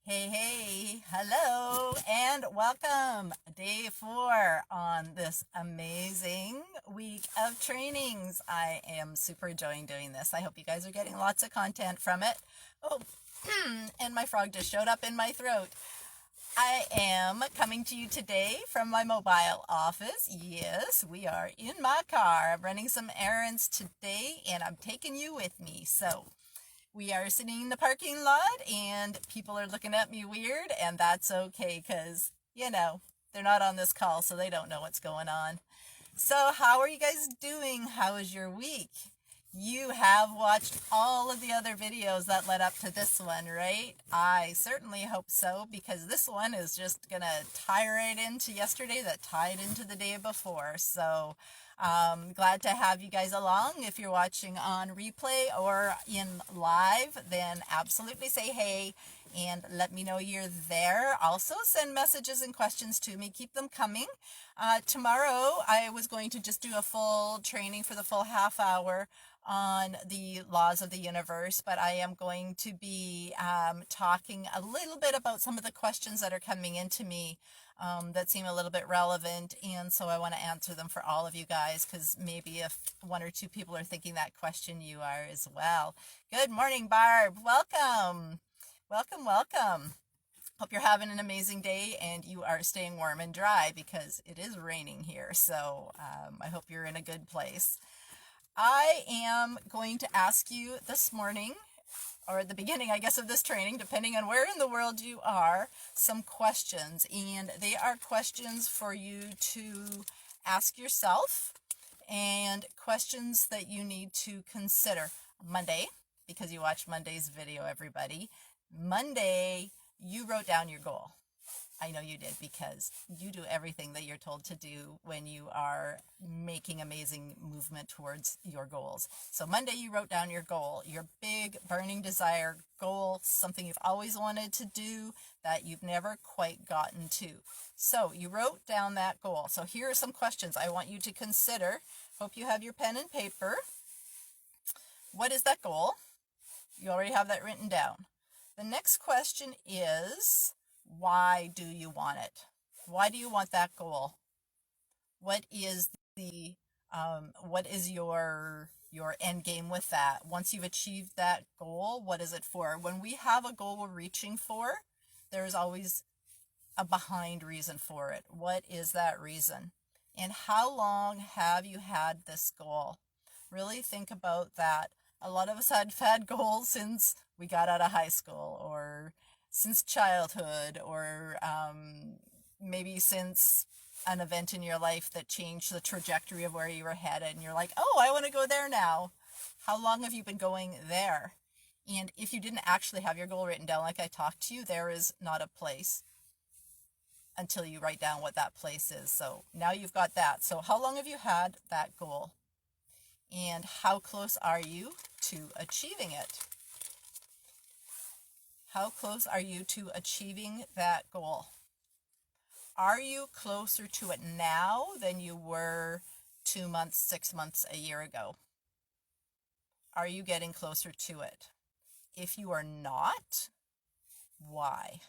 Hey, hello, and welcome. Day 4 on this amazing week of trainings. I am super enjoying doing this. I hope you guys are getting lots of content from it. Oh, and my frog just showed up in my throat. I am coming to you today from my mobile office. Yes, we are in my car. I'm running some errands today, and I'm taking you with me. So, we are sitting in the parking lot and people are looking at me weird, and that's okay because, they're not on this call, so they don't know what's going on. So, how are you guys doing? How was your week? You have watched all of the other videos that led up to this one, right? I certainly hope so, because this one is just going to tie right into yesterday that tied into the day before. So, glad to have you guys along. If you're watching on replay or in live, then absolutely say hey and let me know you're there. Also, send messages and questions to me. Keep them coming. Tomorrow, I was going to just do a full training for the full half hour on the laws of the universe, but I am going to be talking a little bit about some of the questions that are coming into me that seem a little bit relevant, and so I want to answer them for all of you guys, because maybe if one or two people are thinking that question, you are as well. Good morning, Barb. Welcome. Welcome, welcome. Hope you're having an amazing day and you are staying warm and dry, because it is raining here. So I hope you're in a good place. I am going to ask you this morning, or at the beginning, I guess, of this training, depending on where in the world you are, some questions. And they are questions for you to ask yourself and questions that you need to consider. Monday, because you watched Monday's video, everybody. Monday, you wrote down your goal. I know you did, because you do everything that you're told to do when you are making amazing movement towards your goals. So Monday you wrote down your goal, your big burning desire goal, something you've always wanted to do that you've never quite gotten to. So you wrote down that goal. So here are some questions I want you to consider. Hope you have your pen and paper. What is that goal? You already have that written down. The next question is, why do you want it? Why do you want that goal? What is your end game with that? Once you've achieved that goal, what is it for? When we have a goal we're reaching for, there's always a behind reason for it. What is that reason? And how long have you had this goal? Really think about that. A lot of us had goals since we got out of high school, or since childhood, or maybe since an event in your life that changed the trajectory of where you were headed, and you're like, oh, I want to go there now. How long have you been going there? And if you didn't actually have your goal written down like I talked to you, there is not a place until you write down what that place is. So now you've got that. So how long have you had that goal? And how close are you to achieving it? How close are you to achieving that goal? Are you closer to it now than you were 2 months, 6 months, a year ago? Are you getting closer to it? If you are not, why?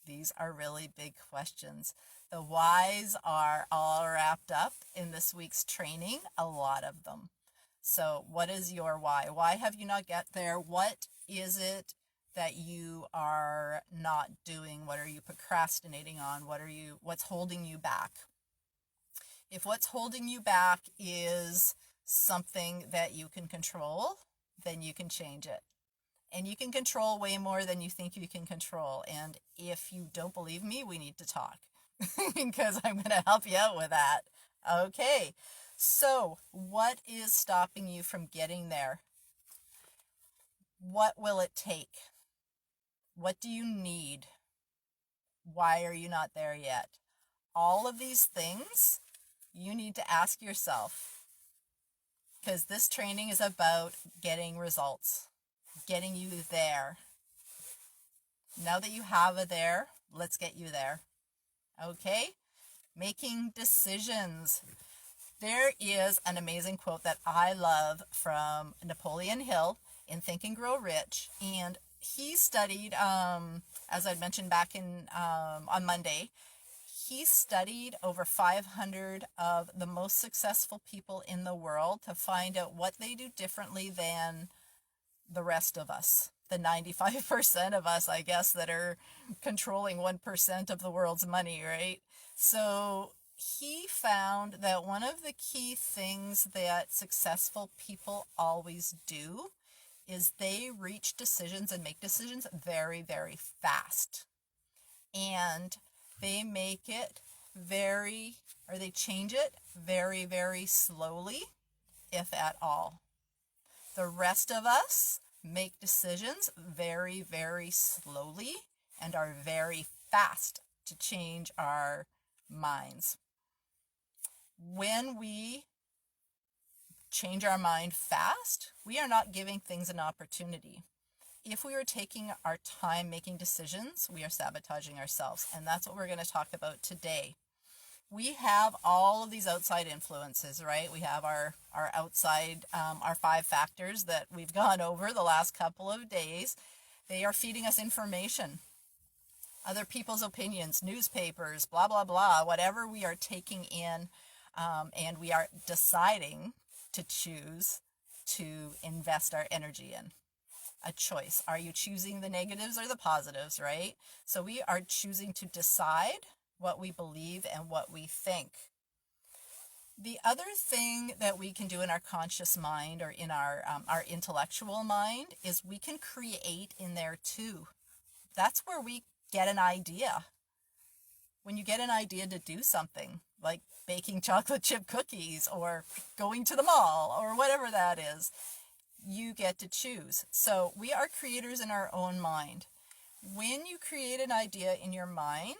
These are really big questions. The whys are all wrapped up in this week's training, a lot of them. So what is your why? Why have you not get there? What is it that you are not doing? What are you procrastinating on? What's holding you back? If what's holding you back is something that you can control, then you can change it. And you can control way more than you think you can control. And if you don't believe me, we need to talk, because I'm going to help you out with that. Okay, so what is stopping you from getting there? What will it take? What do you need? Why are you not there yet? All of these things you need to ask yourself, because this training is about getting results, getting you there. Now that you have it there, let's get you there. Okay? Making decisions. There is an amazing quote that I love from Napoleon Hill in Think and Grow Rich, and he studied, as I mentioned back in on Monday, he studied over 500 of the most successful people in the world to find out what they do differently than the rest of us, the 95% of us, I guess, that are controlling 1% of the world's money, right? So he found that one of the key things that successful people always do is they reach decisions and make decisions very, very fast. And they make it they change it very, very slowly, if at all. The rest of us make decisions very, very slowly and are very fast to change our minds. When we change our mind fast, we are not giving things an opportunity. If we are taking our time making decisions, we are sabotaging ourselves. And that's what we're going to talk about today. We have all of these outside influences, right? We have our outside, our 5 factors that we've gone over the last couple of days. They are feeding us information, other people's opinions, newspapers, blah, blah, blah, whatever we are taking in, and we are deciding to choose to invest our energy in. A choice. Are you choosing the negatives or the positives, right? So we are choosing to decide what we believe and what we think. The other thing that we can do in our conscious mind or in our intellectual mind is we can create in there too. That's where we get an idea. When you get an idea to do something, like baking chocolate chip cookies or going to the mall or whatever that is, you get to choose. So we are creators in our own mind. When you create an idea in your mind,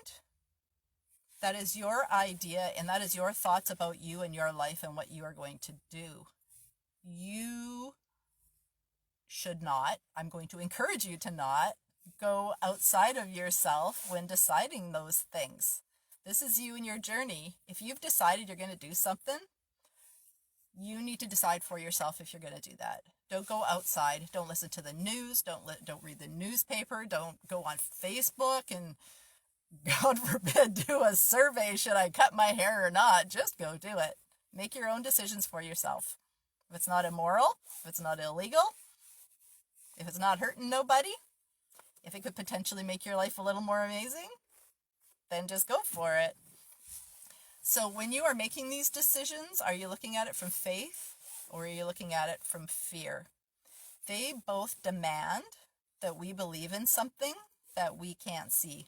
that is your idea and that is your thoughts about you and your life and what you are going to do. You should not, I'm going to encourage you to not go outside of yourself when deciding those things. This is you and your journey. If you've decided you're going to do something, you need to decide for yourself if you're going to do that. Don't go outside. Don't listen to the news. Don't read the newspaper. Don't go on Facebook and, God forbid, do a survey. Should I cut my hair or not? Just go do it. Make your own decisions for yourself. If it's not immoral, if it's not illegal, if it's not hurting nobody, if it could potentially make your life a little more amazing, then just go for it. So when you are making these decisions, are you looking at it from faith or are you looking at it from fear? They both demand that we believe in something that we can't see.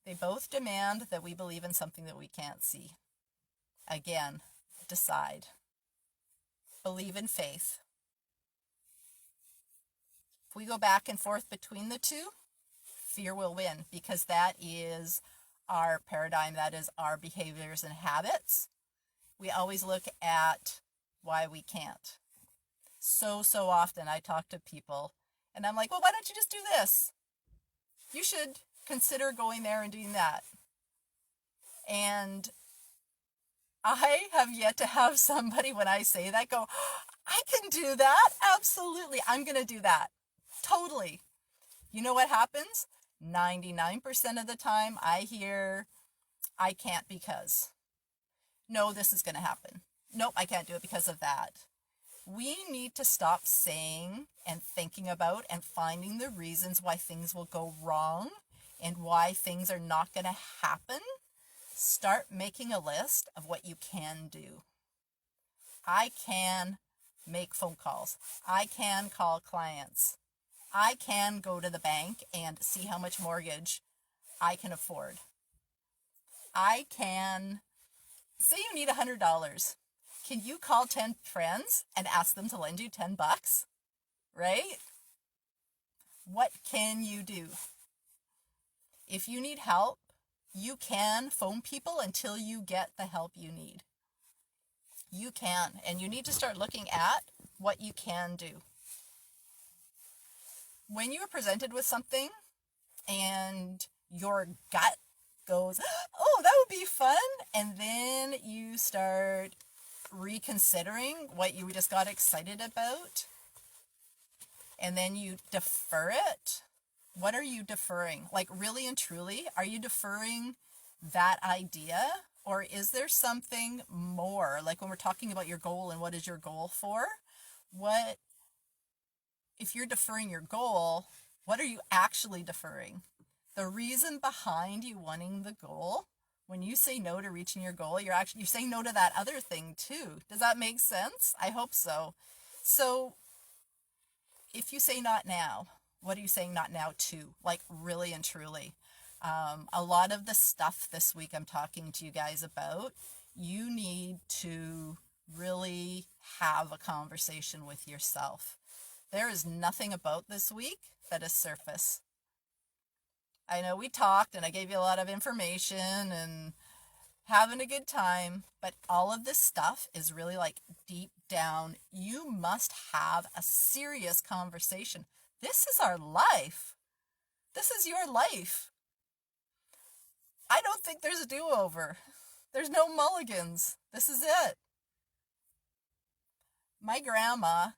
They both demand that we believe in something that we can't see. Again, decide. Believe in faith. If we go back and forth between the two, fear will win because that is our paradigm, that is our behaviors and habits. We always look at why we can't. So often I talk to people and I'm like, well, why don't you just do this? You should consider going there and doing that. And I have yet to have somebody, when I say that, go, I can do that. Absolutely. I'm going to do that. Totally. You know what happens? 99% of the time I hear, I can't because. No, this is going to happen. Nope, I can't do it because of that. We need to stop saying and thinking about and finding the reasons why things will go wrong and why things are not going to happen. Start making a list of what you can do. I can make phone calls. I can call clients. I can go to the bank and see how much mortgage I can afford. I can, say you need $100. Can you call 10 friends and ask them to lend you $10? Right? What can you do? If you need help, you can phone people until you get the help you need. You can, and you need to start looking at what you can do. When you are presented with something and your gut goes, oh, that would be fun, and then you start reconsidering what you just got excited about, and then you defer it. What are you deferring? Like, really and truly, are you deferring that idea? Or is there something more? Like, when we're talking about your goal and what is your goal for? What, if you're deferring your goal, what are you actually deferring? The reason behind you wanting the goal, when you say no to reaching your goal, you're saying no to that other thing too. Does that make sense? I hope so. So if you say not now, what are you saying not now to? Like, really and truly. A lot of the stuff this week I'm talking to you guys about, you need to really have a conversation with yourself. There is nothing about this week that is surface. I know we talked and I gave you a lot of information and having a good time, but all of this stuff is really like deep down. You must have a serious conversation. This is our life. This is your life. I don't think there's a do-over. There's no mulligans. This is it. My grandma,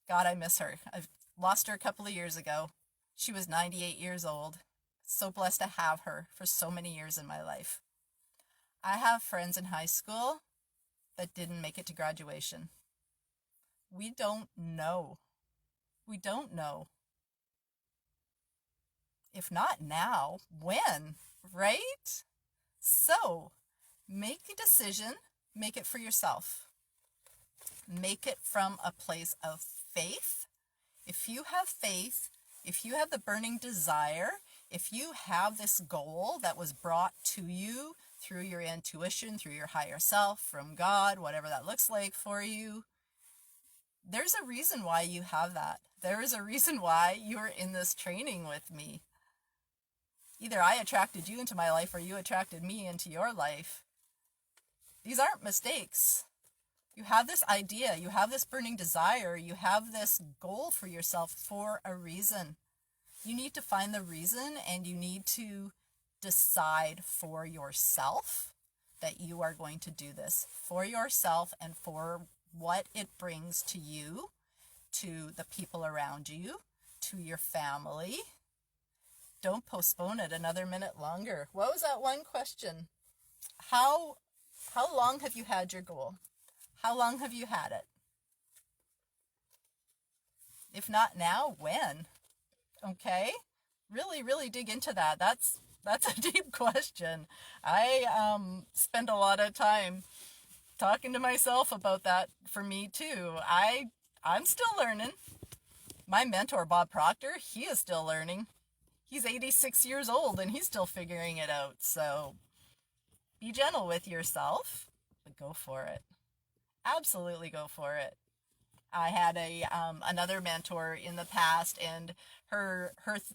God, I miss her. I've lost her a couple of years ago. She was 98 years old. So blessed to have her for so many years in my life. I have friends in high school that didn't make it to graduation. We don't know. We don't know. If not now, when? Right? So, make a decision. Make it for yourself. Make it from a place of faith. If you have faith, if you have the burning desire, if you have this goal that was brought to you through your intuition, through your higher self, from God, whatever that looks like for you, there's a reason why you have that. There is a reason why you're in this training with me. Either I attracted you into my life or you attracted me into your life. These aren't mistakes. You have this idea, you have this burning desire, you have this goal for yourself for a reason. You need to find the reason, and you need to decide for yourself that you are going to do this for yourself and for what it brings to you, to the people around you, to your family. Don't postpone it another minute longer. What was that one question? How long have you had your goal? How long have you had it? If not now, when? Okay? Really, really dig into that. That's a deep question. I spend a lot of time talking to myself about that for me too. I'm still learning. My mentor, Bob Proctor, he is still learning. He's 86 years old and he's still figuring it out. So be gentle with yourself, but go for it. Absolutely go for it. I had another mentor in the past, and her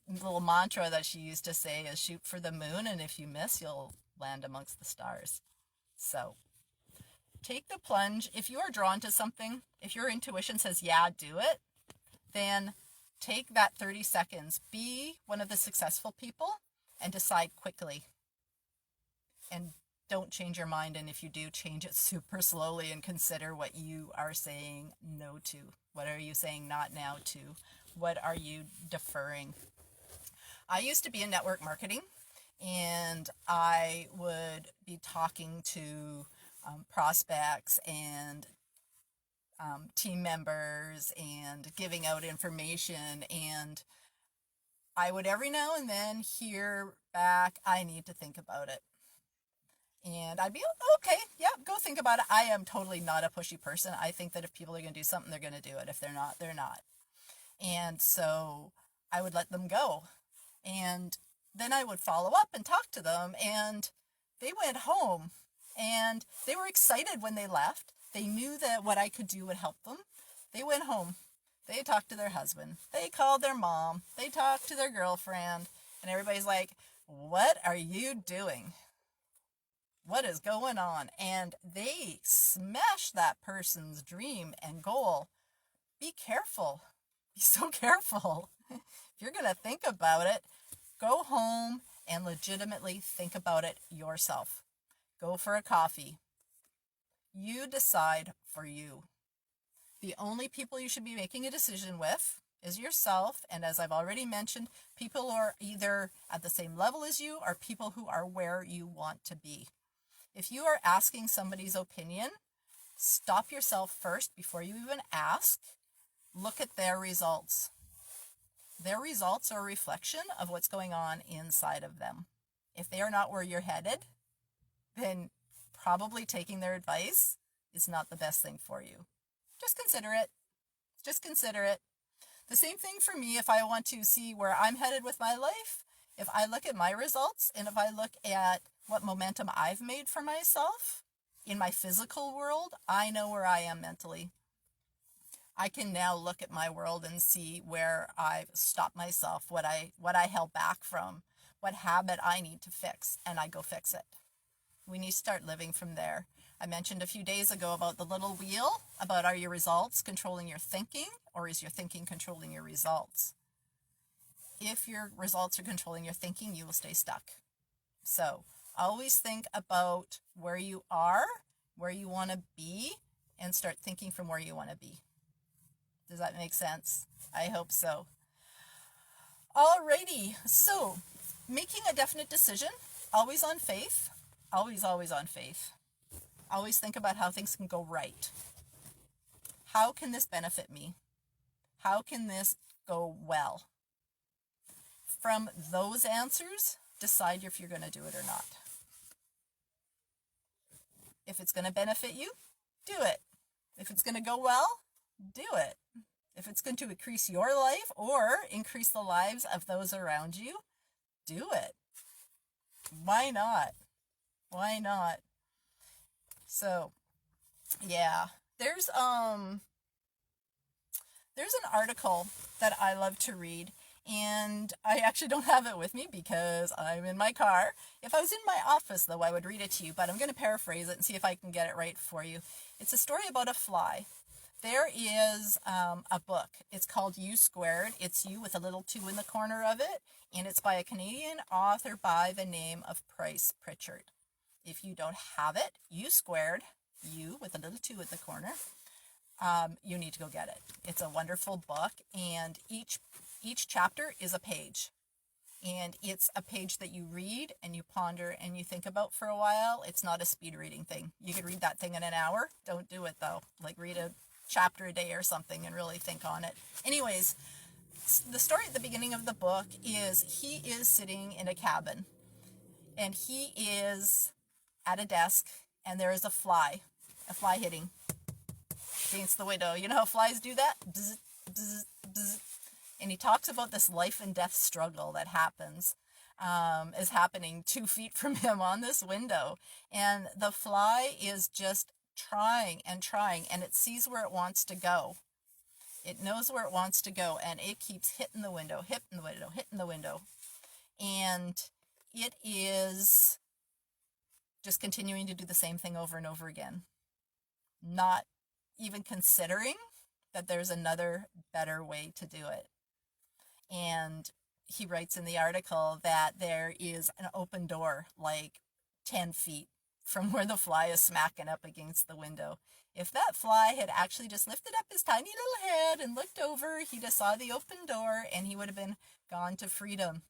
little mantra that she used to say is shoot for the moon, and if you miss, you'll land amongst the stars. So take the plunge. If you are drawn to something, if your intuition says, yeah, do it, then take that 30 seconds. Be one of the successful people and decide quickly. And don't change your mind. And if you do, change it super slowly and consider what you are saying no to. What are you saying not now to? What are you deferring? I used to be in network marketing, and I would be talking to prospects and team members and giving out information, and I would every now and then hear back, I need to think about it. And I'd be, okay, yeah, go think about it. I am totally not a pushy person. I think that if people are going to do something, they're going to do it. If they're not, they're not. And so I would let them go. And then I would follow up and talk to them. And they went home. And they were excited when they left. They knew that what I could do would help them. They went home. They talked to their husband. They called their mom. They talked to their girlfriend. And everybody's like, what are you doing? What is going on? And they smash that person's dream and goal. Be careful. Be so careful. If you're going to think about it, go home and legitimately think about it yourself. Go for a coffee. You decide for you. The only people you should be making a decision with is yourself. And as I've already mentioned, people who are either at the same level as you or people who are where you want to be. If you are asking somebody's opinion, stop yourself first before you even ask. Look at their results. Their results are a reflection of what's going on inside of them. If they are not where you're headed, then probably taking their advice is not the best thing for you. Just consider it. Just consider it. The same thing for me if I want to see where I'm headed with my life. If I look at my results and if I look at what momentum I've made for myself in my physical world, I know where I am mentally. I can now look at my world and see where I've stopped myself, what I held back from, what habit I need to fix, and I go fix it. We need to start living from there. I mentioned a few days ago about the little wheel, about are your results controlling your thinking, or is your thinking controlling your results? If your results are controlling your thinking, you will stay stuck. So always think about where you are, where you want to be, and start thinking from where you want to be. Does that make sense? I hope so. Alrighty, so making a definite decision, always on faith, always on faith. Always think about how things can go right. How can this benefit me? How can this go well? From those answers, decide if you're going to do it or not. If it's going to benefit you, do it. If it's going to go well, do it. If it's going to increase your life or increase the lives of those around you, do it. Why not? Why not? So, yeah, there's an article that I love to read, and I actually don't have it with me because I'm in my car. If I was in my office, though, I would read it to you, but I'm going to paraphrase it and see if I can get it right for you. It's a story about a fly. There is a book. It's called U Squared. It's U with a little 2 in the corner of it, and it's by a Canadian author by the name of Price Pritchard. If you don't have it, U Squared, U with a little 2 at the corner, you need to go get it. It's a wonderful book, and each chapter is a page. And it's a page that you read and you ponder and you think about for a while. It's not a speed reading thing. You could read that thing in an hour. Don't do it, though. Like, read a chapter a day or something and really think on it. Anyways, the story at the beginning of the book is he is sitting in a cabin, and he is at a desk, and there is a fly hitting against the window. You know how flies do that? Bzz, bzz, bzz. And he talks about this life and death struggle that is happening 2 feet from him on this window. And the fly is just trying, and it sees where it wants to go. It knows where it wants to go, and it keeps hitting the window. And it is just continuing to do the same thing over and over again, not even considering that there's another better way to do it. And he writes in the article that there is an open door like 10 feet from where the fly is smacking up against the window. If that fly had actually just lifted up his tiny little head and looked over, he just saw the open door and he would have been gone to freedom.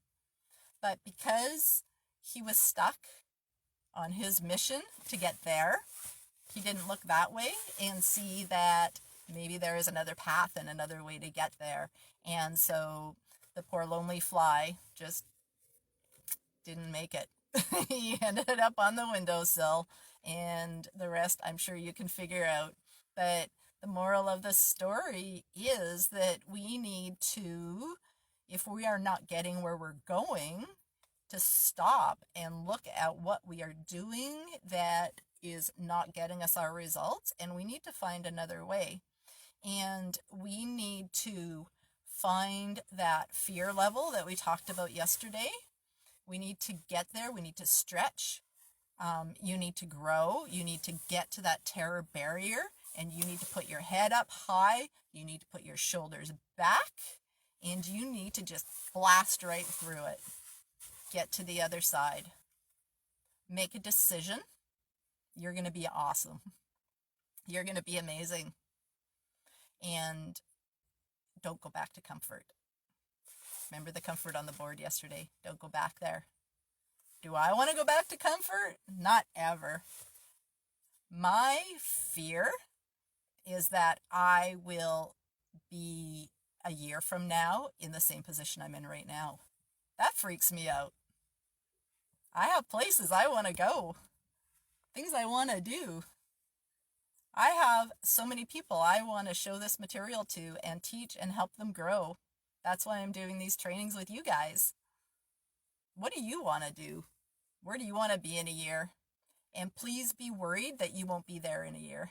But because he was stuck on his mission to get there, he didn't look that way and see that maybe there is another path and another way to get there. And so the poor lonely fly just didn't make it. He ended up on the windowsill, and the rest I'm sure you can figure out. But the moral of the story is that we need to, if we are not getting where we're going, to stop and look at what we are doing that is not getting us our results, and we need to find another way. And we need to find that fear level that we talked about yesterday. We need to get there. We need to stretch. You need to grow. You need to get to that terror barrier, and you need to put your head up high. You need to put your shoulders back, and you need to just blast right through it. Get to the other side. Make a decision. You're going to be awesome. You're going to be amazing. and don't go back to comfort. Remember the comfort on the board yesterday? Don't go back there. Do I want to go back to comfort? Not ever. My fear is that I will be a year from now in the same position I'm in right now. That freaks me out. I have places I want to go, things I want to do. I have so many people I want to show this material to and teach and help them grow. That's why I'm doing these trainings with you guys. What do you want to do? Where do you want to be in a year? And please be worried that you won't be there in a year.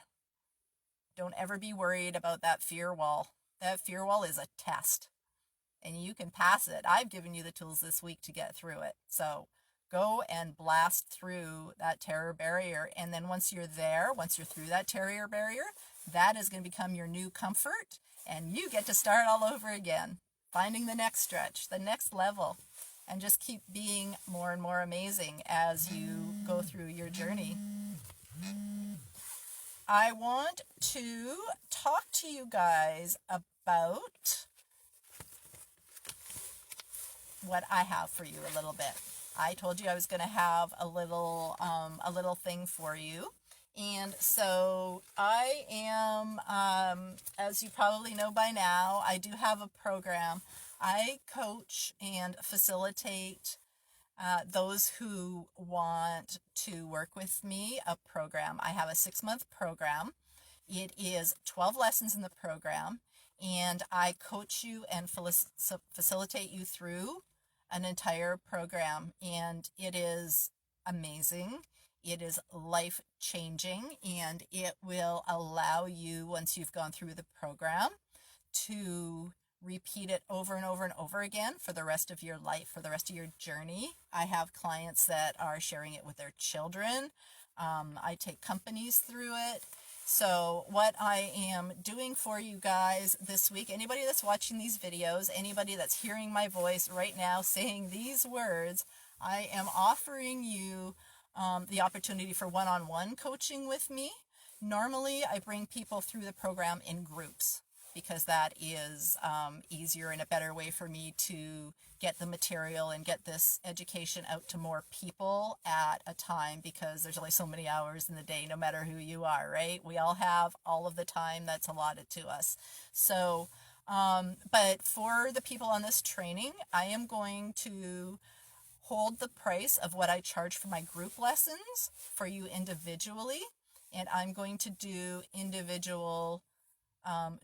Don't ever be worried about that fear wall. That fear wall is a test, and you can pass it. I've given you the tools this week to get through it. So go and blast through that terror barrier. And then once you're there, once you're through that terror barrier, that is going to become your new comfort, and you get to start all over again, finding the next stretch, the next level, and just keep being more and more amazing as you go through your journey. I want to talk to you guys about what I have for you a little bit. I told you I was going to have a little thing for you. And so I am, as you probably know by now, I do have a program. I coach and facilitate those who want to work with me, a program. I have a 6-month program. It is 12 lessons in the program, and I coach you and facilitate you through an entire program, and it is amazing. It is life-changing, and it will allow you, once you've gone through the program, to repeat it over and over and over again for the rest of your life, for the rest of your journey. I have clients that are sharing it with their children. I take companies through it. So what I am doing for you guys this week, anybody that's watching these videos, anybody that's hearing my voice right now saying these words, I am offering you the opportunity for one-on-one coaching with me. Normally, I bring people through the program in groups, because that is easier and a better way for me to get the material and get this education out to more people at a time, because there's only so many hours in the day, no matter who you are, right? We all have all of the time that's allotted to us. So, but for the people on this training, I am going to hold the price of what I charge for my group lessons for you individually, and I'm going to do individual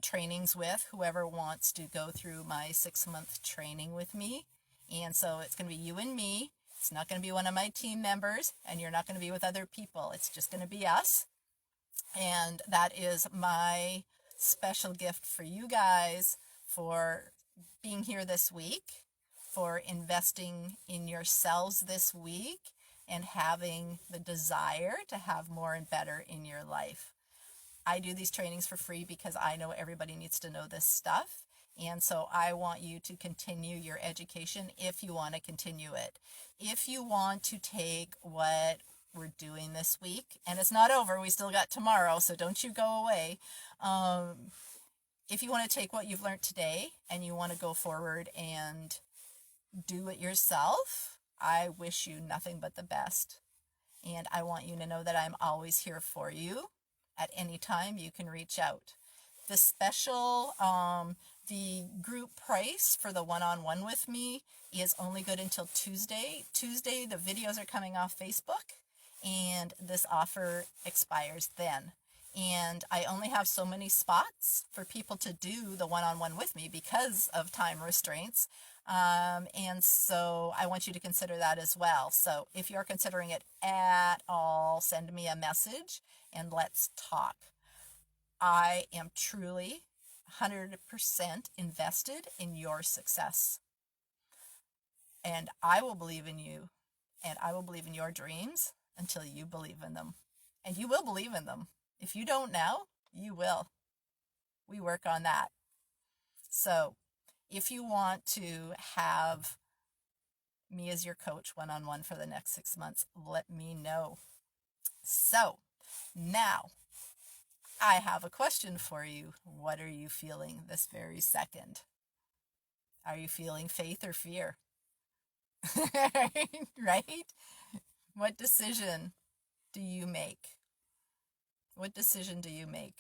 trainings with whoever wants to go through my 6-month training with me. And so it's going to be you and me. It's not going to be one of my team members, and you're not going to be with other people. It's just going to be us. And that is my special gift for you guys for being here this week, for investing in yourselves this week, and having the desire to have more and better in your life. I do these trainings for free because I know everybody needs to know this stuff. And so I want you to continue your education if you want to continue it. If you want to take what we're doing this week, and it's not over, we still got tomorrow, so don't you go away. If you want to take what you've learned today and you want to go forward and do it yourself, I wish you nothing but the best. And I want you to know that I'm always here for you. At any time, you can reach out. The special, the group price for the one-on-one with me is only good until Tuesday. Tuesday, the videos are coming off Facebook, and this offer expires then. And I only have so many spots for people to do the one-on-one with me because of time restraints. And so I want you to consider that as well. So if you're considering it at all, send me a message and let's talk. I am truly 100% invested in your success. And I will believe in you, and I will believe in your dreams until you believe in them. And you will believe in them. If you don't now, you will. We work on that. So if you want to have me as your coach one-on-one for the next 6 months, let me know. So now I have a question for you. What are you feeling this very second? Are you feeling faith or fear? Right? What decision do you make? What decision do you make?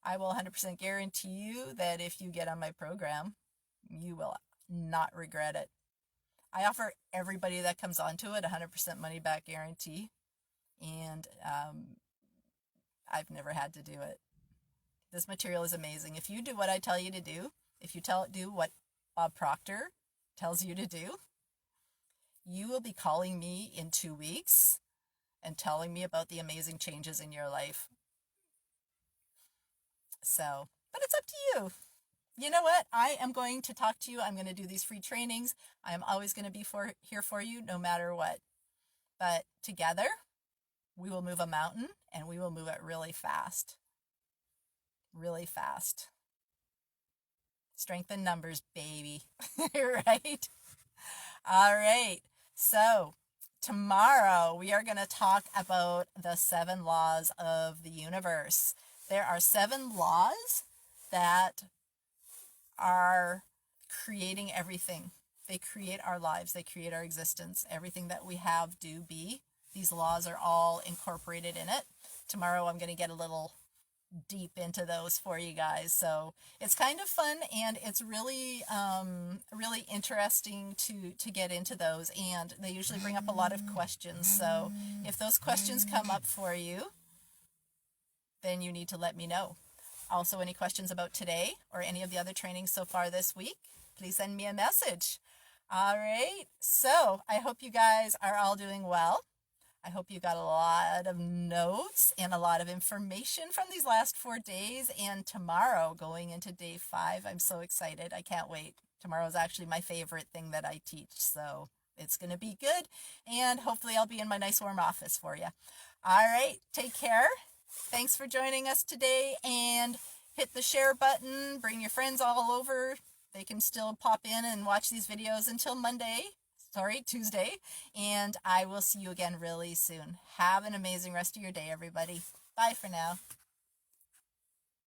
I will 100% guarantee you that if you get on my program, you will not regret it. I offer everybody that comes onto it 100% money back guarantee, and I've never had to do it. This material is amazing. If you do what I tell you to do, if you do what Bob Proctor tells you to do, you will be calling me in 2 weeks and telling me about the amazing changes in your life. So, but it's up to you. You know what? I am going to talk to you. I'm going to do these free trainings. I am always going to be here for you no matter what. But together, we will move a mountain, and we will move it really fast. Really fast. Strength in numbers, baby. Right? All right. So tomorrow we are going to talk about the 7 laws of the universe. There are 7 laws that are creating everything. They create our lives. They create our existence. Everything that we have, do, be. These laws are all incorporated in it. Tomorrow I'm going to get a little deep into those for you guys. So it's kind of fun, and it's really really interesting to get into those, and they usually bring up a lot of questions. So if those questions come up for you, then you need to let me know. Also, any questions about today or any of the other trainings so far this week, please send me a message. All right, so I hope you guys are all doing well. I hope you got a lot of notes and a lot of information from these last 4 days, and tomorrow going into day 5. I'm so excited. I can't wait. Tomorrow is actually my favorite thing that I teach, so it's going to be good, and hopefully I'll be in my nice warm office for you. All right, take care. Thanks for joining us today, and hit the share button. Bring your friends all over. They can still pop in and watch these videos until Tuesday, and I will see you again really soon. Have an amazing rest of your day, everybody. Bye for now.